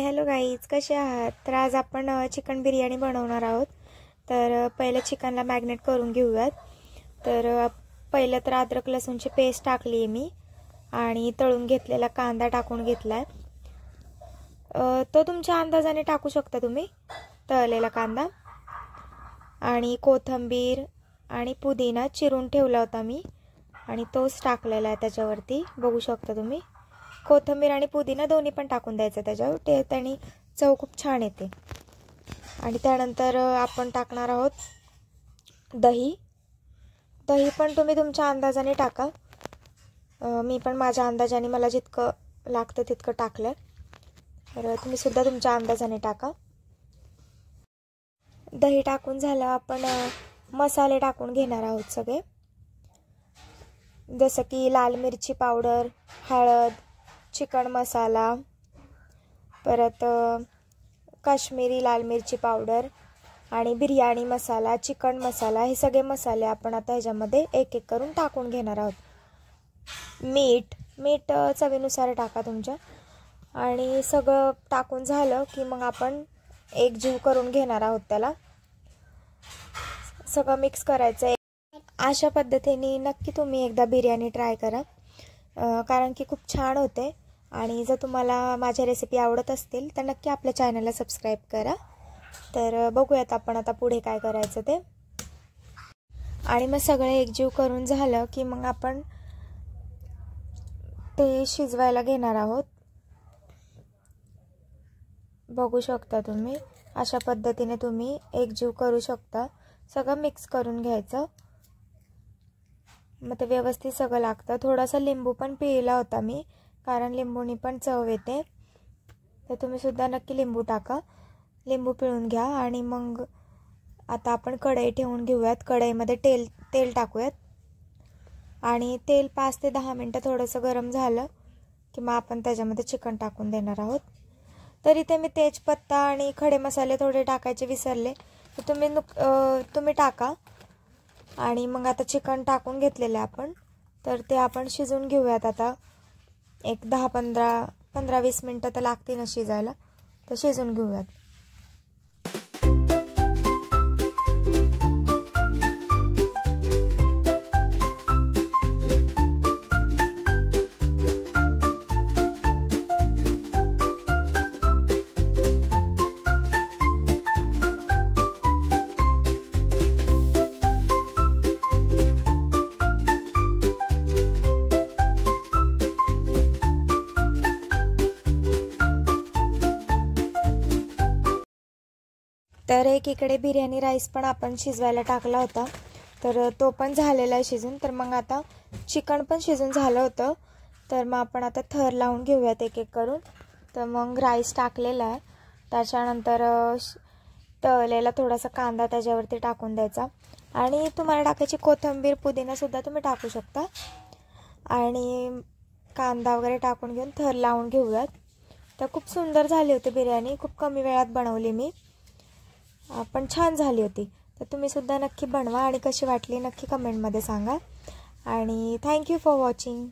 Hello guys, कसे आहात? तर आज आपण चिकन बिर्याणी बनवणार आहोत। तर पहिलं चिकनला मॅग्नेट करून घेऊयात। तर पहिलं तर अद्रक लसूणची पेस्ट टाकली आहे मी आणि तळून घेतलेला कांदा टाकून घेतलाय। तो तुमच्या अंदाजाने टाकू शकता तुम्ही, तळलेला कांदा आणि कोथिंबीर आणि पुदिना चिरून ठेवला होता मी आणि तोच टाकलेला आहे त्याच्यावरती, बघू शकता तुम्ही। कोथिंबीर आणि पुदिना दोन्ही पण टाकून द्यायचं त्याच्यावर, त्याने चव खूप छान येते। आणि त्यानंतर आपण टाकणार आहोत दही। दही पण तुम्ही तुमच्या अंदाजाने टाका, मी पण माझ्या अंदाजाने मला जितकं लागतं तितकं टाकलं, तर तुम्ही सुद्धा तुमच्या अंदाजाने टाका। दही टाकून झालं, आपण मसाले टाकून घेणार आहोत सगळे, जसं की लाल मिरची पावडर, हळद, चिकन मसाला, परत काश्मीरी लाल मिरची पावडर आणि बिर्याणी मसाला, चिकन मसाला, हे सगळे मसाले आपण आता ह्याच्यामध्ये एक एक करून टाकून घेणार आहोत। मीठ चवीनुसार टाका तुमच्या। आणि सगळं टाकून झालं की मग आपण एकजीव करून घेणार आहोत त्याला, सगळं मिक्स करायचं। अशा पद्धतीने नक्की तुम्ही एकदा बिर्याणी ट्राय करा, कारण की खूप छान होते। आणि जर तुम्हाला माझ्या रेसिपी आवडत असतील तर नक्की आपल्या चॅनलला सबस्क्राईब करा। तर बघूयात आपण आता पुढे काय करायचं ते। आणि मग सगळं एकजीव करून झालं की मग आपण ते शिजवायला घेणार आहोत, बघू शकता तुम्ही। अशा पद्धतीने तुम्ही एकजीव करू शकता, सगळं मिक्स करून घ्यायचं, मग ते व्यवस्थित सगळं लागतं। थोडासा लिंबू पण पिळला होता मी, कारण लिंबूनी पण चव येते, तर तुम्ही सुद्धा नक्की लिंबू टाका, लिंबू पिळून घ्या। आणि मग आता आपण कढई ठेवून घेऊयात, कढईमध्ये तेल टाकूयात आणि तेल 5 ते 10 मिनटं थोडंसं गरम झालं की मग आपण त्याच्यामध्ये चिकन टाकून देणार आहोत। तर इथे मी तेजपत्ता आणि खडे मसाले थोडे टाकायचे विसरले, तर तुम्ही टाका। आणि मग आता चिकन टाकून घेतलेलं आपण, तर ते आपण शिजून घेऊयात आता। एक 15-20 मिनटं तर लागतील ना शिजायला, तर शिजून घेऊयात। तर एकीकडे बिर्याणी राईस पण आपण शिजवायला टाकला होता, तर तो पण झालेला आहे शिजून। तर मग आता चिकन पण शिजून झालं होतं, तर मग आपण आता थर लावून घेऊयात एक एक करून। तर मग राईस टाकलेला आहे, त्याच्यानंतर तळलेला थोडासा कांदा त्याच्यावरती टाकून द्यायचा आणि तुम्हाला टाकायची कोथिंबीर पुदिनासुद्धा तुम्ही टाकू शकता। आणि कांदा वगैरे टाकून घेऊन थर लावून घेऊयात। तर खूप सुंदर झाली होती बिर्याणी, खूप कमी वेळात बनवली मी, पण छान झाली होती। तर तुम्ही सुद्धा नक्की बनवा आणि कशी वाटली नक्की कमेंटमध्ये सांगा। आणि थँक्यू फॉर वॉचिंग।